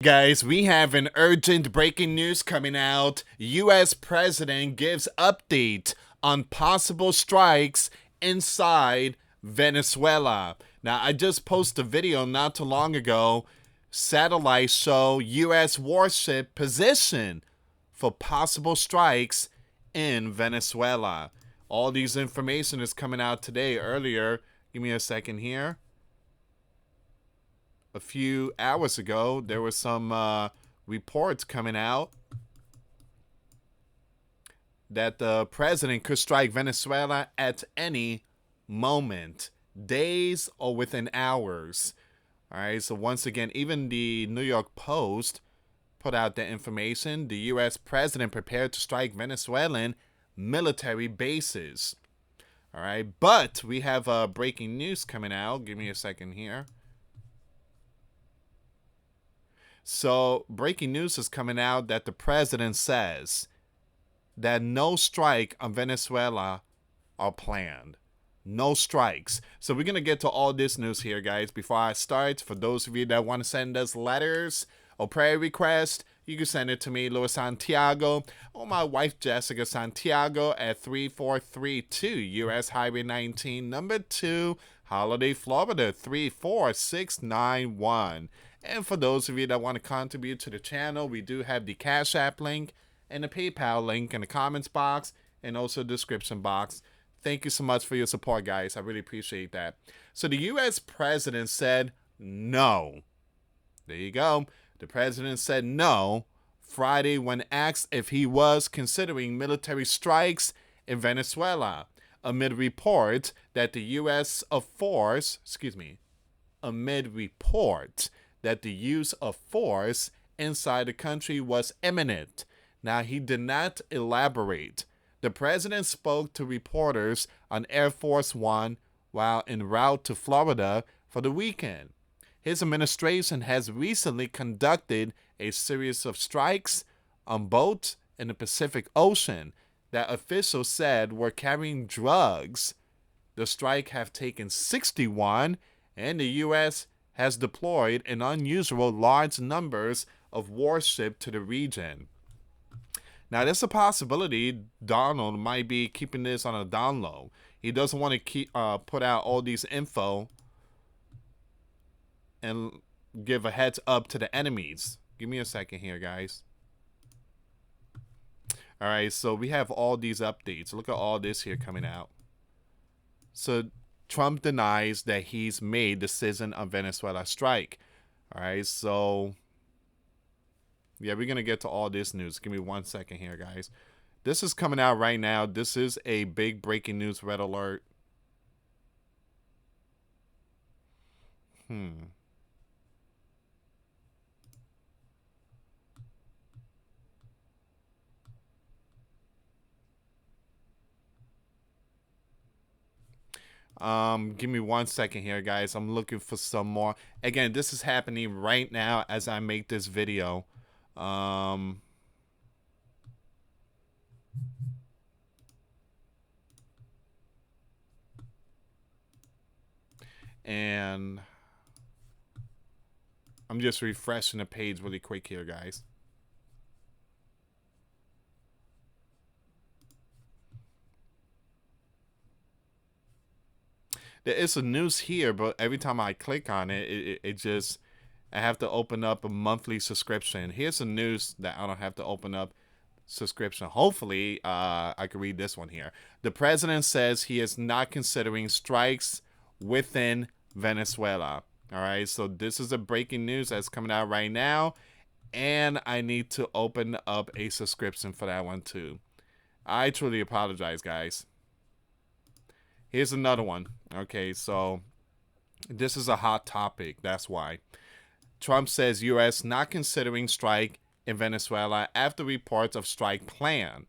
Guys, we have an urgent breaking news coming out. US President gives update on possible strikes inside Venezuela. Now, I just posted a video not too long ago. Satellites show US warship position for possible strikes in Venezuela. All these information is coming out today. Earlier, give me a second here. A few hours ago, there were some reports coming out that the president could strike Venezuela at any moment, days or within hours. All right, so once again, even the New York Post put out the information. The U.S. president prepared to strike Venezuelan military bases. All right, but we have breaking news coming out. Give me a second here. So, breaking news is coming out that the president says that no strike on Venezuela are planned. No strikes. So, we're going to get to all this news here, guys. Before I start, for those of you that want to send us letters or prayer requests, you can send it to me, US Santiago, or my wife, Jessica Santiago, at 3432 US Highway 19, number 2, Holiday, Florida, 34691. And for those of you that want to contribute to the channel, we do have the Cash App link and the PayPal link in the comments box and also the description box. Thank you so much for your support, guys. I really appreciate that. So the U.S. president said no. There you go. The president said no Friday when asked if he was considering military strikes in Venezuela amid reports that the use of force inside the country was imminent. Now, he did not elaborate. The president spoke to reporters on Air Force One while en route to Florida for the weekend. His administration has recently conducted a series of strikes on boats in the Pacific Ocean that officials said were carrying drugs. The strike have taken 61, and the U.S. has deployed an unusual large numbers of warships to the region. Now, there's a possibility Donald might be keeping this on a down low. He doesn't want to put out all these info and give a heads up to the enemies. Give me a second here, guys. All right, so we have all these updates. Look at all this here coming out. So Trump denies that he's made decision on Venezuela strike. All right, so yeah, we're going to get to all this news. Give me 1 second here, guys. This is coming out right now. This is a big breaking news red alert. Give me 1 second here, guys. I'm looking for some more. Again, this is happening right now as I make this video. And I'm just refreshing the page really quick here, guys. There is some news here, but every time I click on it, it just, I have to open up a monthly subscription. Here's some news that I don't have to open up subscription. Hopefully, I can read this one here. The president says he is not considering strikes within Venezuela. All right, so this is a breaking news that's coming out right now, and I need to open up a subscription for that one too. I truly apologize, guys. Here's another one. Okay, so this is a hot topic. That's why. Trump says U.S. not considering strike in Venezuela after reports of strike plan.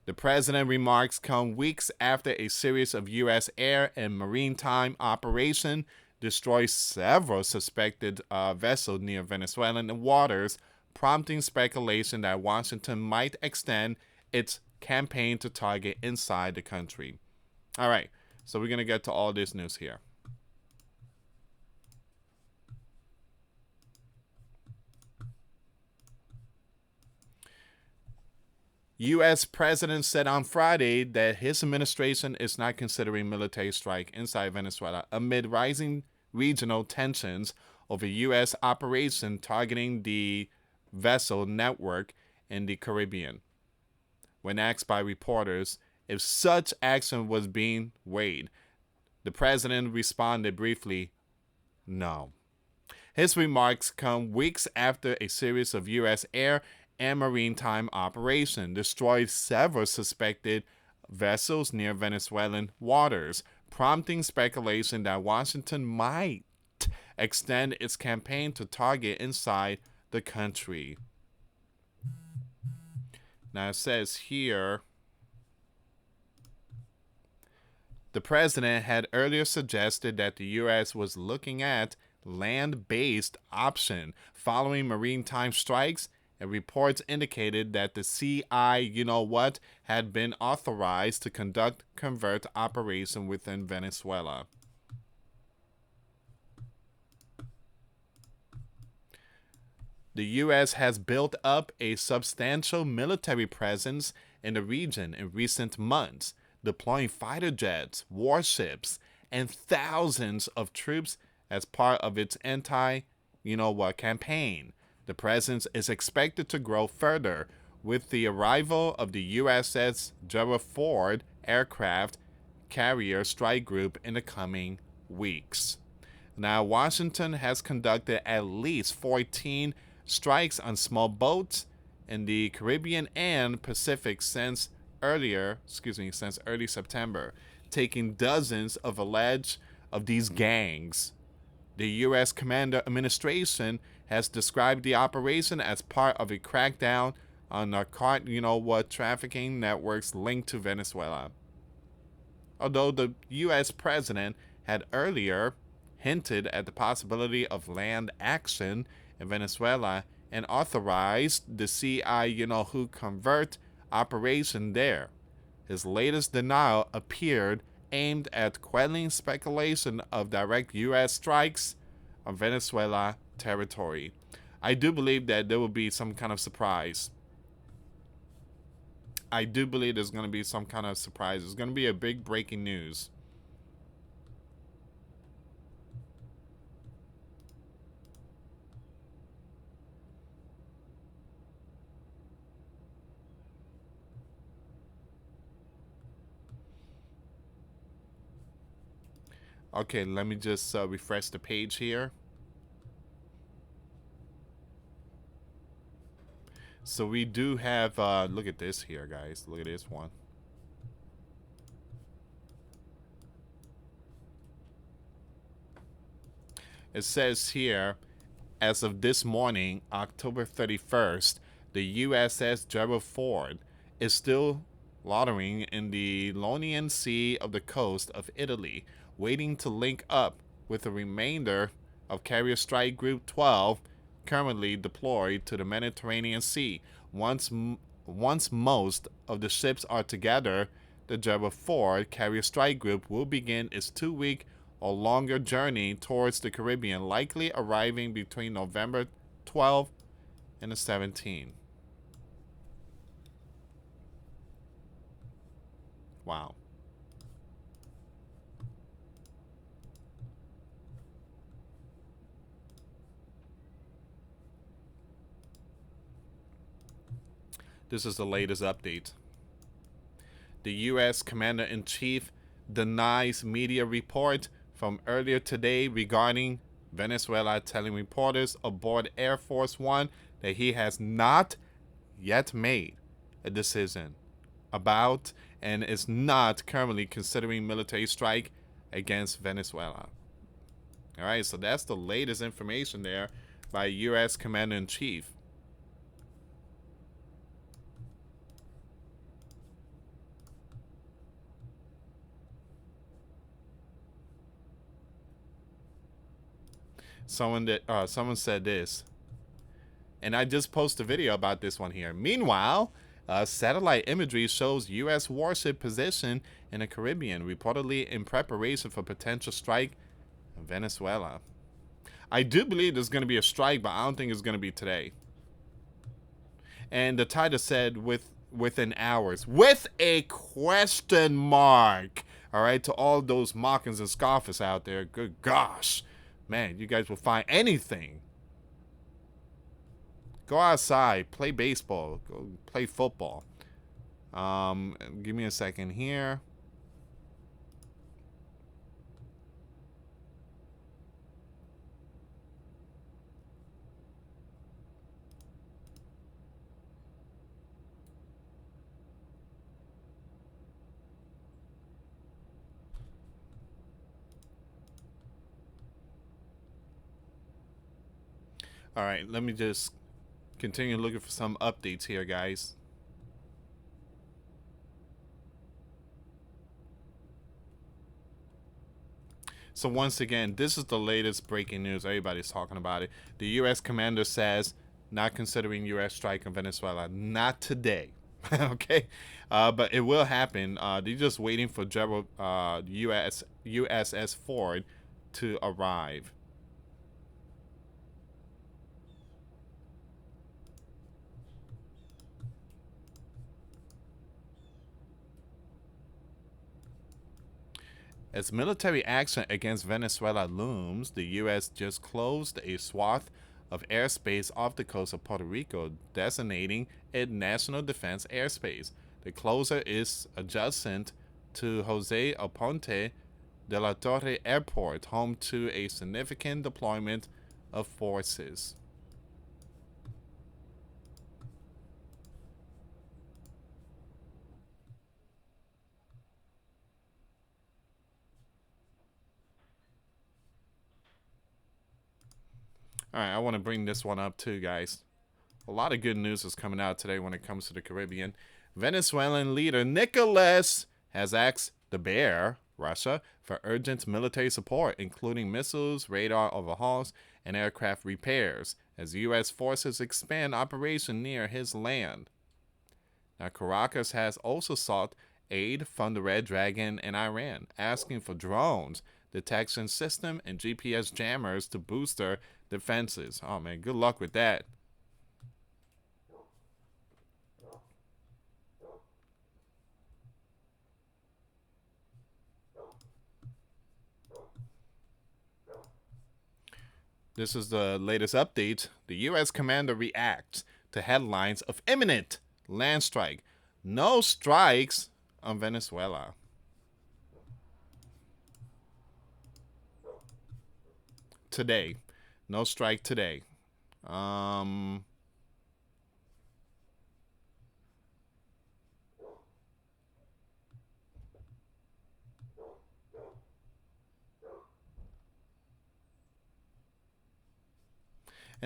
The president remarks come weeks after a series of U.S. air and maritime operation destroyed several suspected vessels near Venezuelan waters, prompting speculation that Washington might extend its campaign to target inside the country. All right, so we're going to get to all this news here. U.S. President said on Friday that his administration is not considering military strike inside Venezuela amid rising regional tensions over U.S. operation targeting the vessel network in the Caribbean. When asked by reporters if such action was being weighed, the president responded briefly, no. His remarks come weeks after a series of U.S. air and maritime operations destroyed several suspected vessels near Venezuelan waters, prompting speculation that Washington might extend its campaign to target inside the country. Now it says here, the president had earlier suggested that the U.S. was looking at land-based option following maritime strikes, and reports indicated that the CI had been authorized to conduct covert operation within Venezuela. The U.S. has built up a substantial military presence in the region in recent months, deploying fighter jets, warships, and thousands of troops as part of its campaign. The presence is expected to grow further with the arrival of the USS Gerald Ford aircraft carrier strike group in the coming weeks. Now, Washington has conducted at least 14 strikes on small boats in the Caribbean and Pacific since early September, taking dozens of these gangs. The U.S. Commander Administration has described the operation as part of a crackdown on trafficking networks linked to Venezuela. Although the U.S. President had earlier hinted at the possibility of land action in Venezuela and authorized the CI covert operation there, his latest denial appeared aimed at quelling speculation of direct U.S. strikes on Venezuela territory. I do believe that there will be some kind of surprise. I do believe there's going to be some kind of surprise. There's going to be a big breaking news. Okay, let me just refresh the page here. So we do have, look at this here, guys. Look at this one. It says here, as of this morning, October 31st, the USS Gerald Ford is still loitering in the Ionian Sea of the coast of Italy, waiting to link up with the remainder of Carrier Strike Group 12 currently deployed to the Mediterranean Sea. Once most of the ships are together, the Gerald Ford Carrier Strike Group will begin its 2-week or longer journey towards the Caribbean, likely arriving between November 12 and the 17th. Wow. This is the latest update. The U.S. Commander-in-Chief denies media report from earlier today regarding Venezuela, telling reporters aboard Air Force One that he has not yet made a decision about and is not currently considering military strike against Venezuela. All right, so that's the latest information there by U.S. Commander-in-Chief. Someone said this, and I just posted a video about this one here. Meanwhile, satellite imagery shows U.S. warship position in the Caribbean, reportedly in preparation for potential strike in Venezuela. I do believe there's going to be a strike, but I don't think it's going to be today. And the title said, with within hours with a question mark. All right, to all those mockers and scoffers out there, good gosh, man, you guys will find anything. Go outside, play baseball, go play football. Give me a second here. All right, let me just continue looking for some updates here, guys. So once again, this is the latest breaking news. Everybody's talking about it. The U.S. commander says not considering U.S. strike on Venezuela. Not today. Okay? But it will happen. They're just waiting for General USS Ford to arrive. As military action against Venezuela looms, the U.S. just closed a swath of airspace off the coast of Puerto Rico, designating it national defense airspace. The closure is adjacent to Jose Aponte de la Torre Airport, home to a significant deployment of forces. All right, I want to bring this one up too, guys. A lot of good news is coming out today when it comes to the Caribbean. Venezuelan leader Nicolas has asked the Bear, Russia, for urgent military support, including missiles, radar overhauls, and aircraft repairs, as U.S. forces expand operation near his land. Now, Caracas has also sought aid from the Red Dragon and Iran, asking for drones, detection system, and GPS jammers to boost their defenses. Oh man, good luck with that. This is the latest update. The U.S. commander reacts to headlines of imminent land strike. No strikes on Venezuela. Today. No strike today. And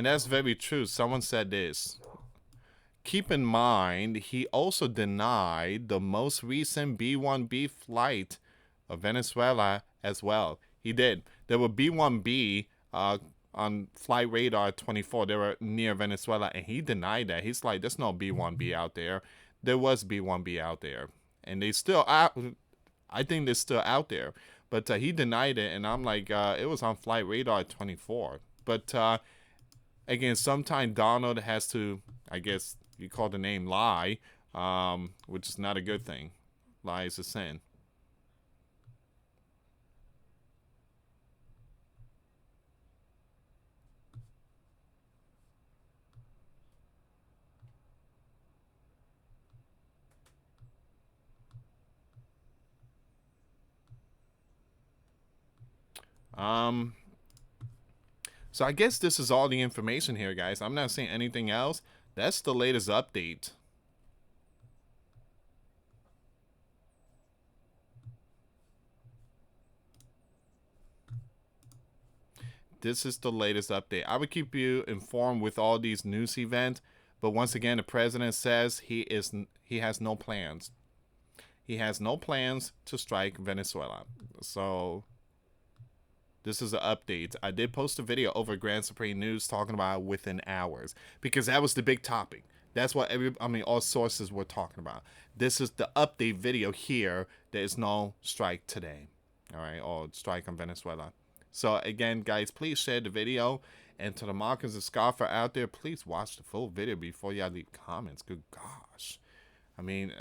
that's very true. Someone said this. Keep in mind, he also denied the most recent B-1B flight of Venezuela as well. He did. There were B-1B on flight radar 24. They were near Venezuela, and he denied that. He's like, there's no B-1B out there. There was B-1B out there. And they still out. I think they're still out there. But he denied it, and I'm like, it was on flight radar 24. But again, sometimes Donald has to, I guess you call the name lie, which is not a good thing. Lie is a sin. So I guess this is all the information here, guys. I'm not seeing anything else. That's the latest update. This is the latest update. I would keep you informed with all these news events, but once again, the president says he has no plans. He has no plans to strike Venezuela. So this is an update. I did post a video over Grand Supreme News talking about within hours because that was the big topic. That's what all sources were talking about. This is the update video here. There is no strike today. All right, or strike on Venezuela. So again, guys, please share the video. And to the mockers and scoffer out there, please watch the full video before y'all leave comments. Good gosh. I mean,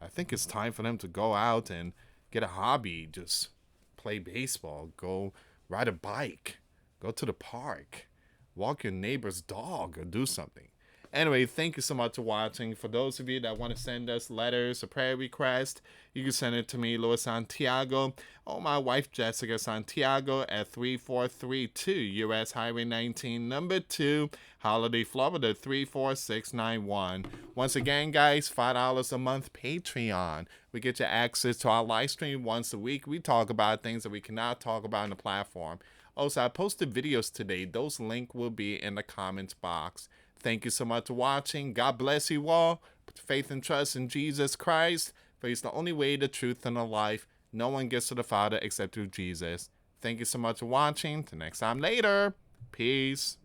I think it's time for them to go out and get a hobby. Just play baseball, go ride a bike, go to the park, walk your neighbor's dog, or do something. Anyway, thank you so much for watching. For those of you that want to send us letters or prayer requests, you can send it to me, Luis Santiago, or my wife, Jessica Santiago, at 3432 US Highway 19, number 2, Holiday, Florida, 34691. Once again, guys, $5 a month Patreon. We get you access to our live stream once a week. We talk about things that we cannot talk about on the platform. Also, I posted videos today. Those links will be in the comments box. Thank you so much for watching. God bless you all. Put faith and trust in Jesus Christ, for He's the only way, the truth, and the life. No one gets to the Father except through Jesus. Thank you so much for watching. Till next time later. Peace.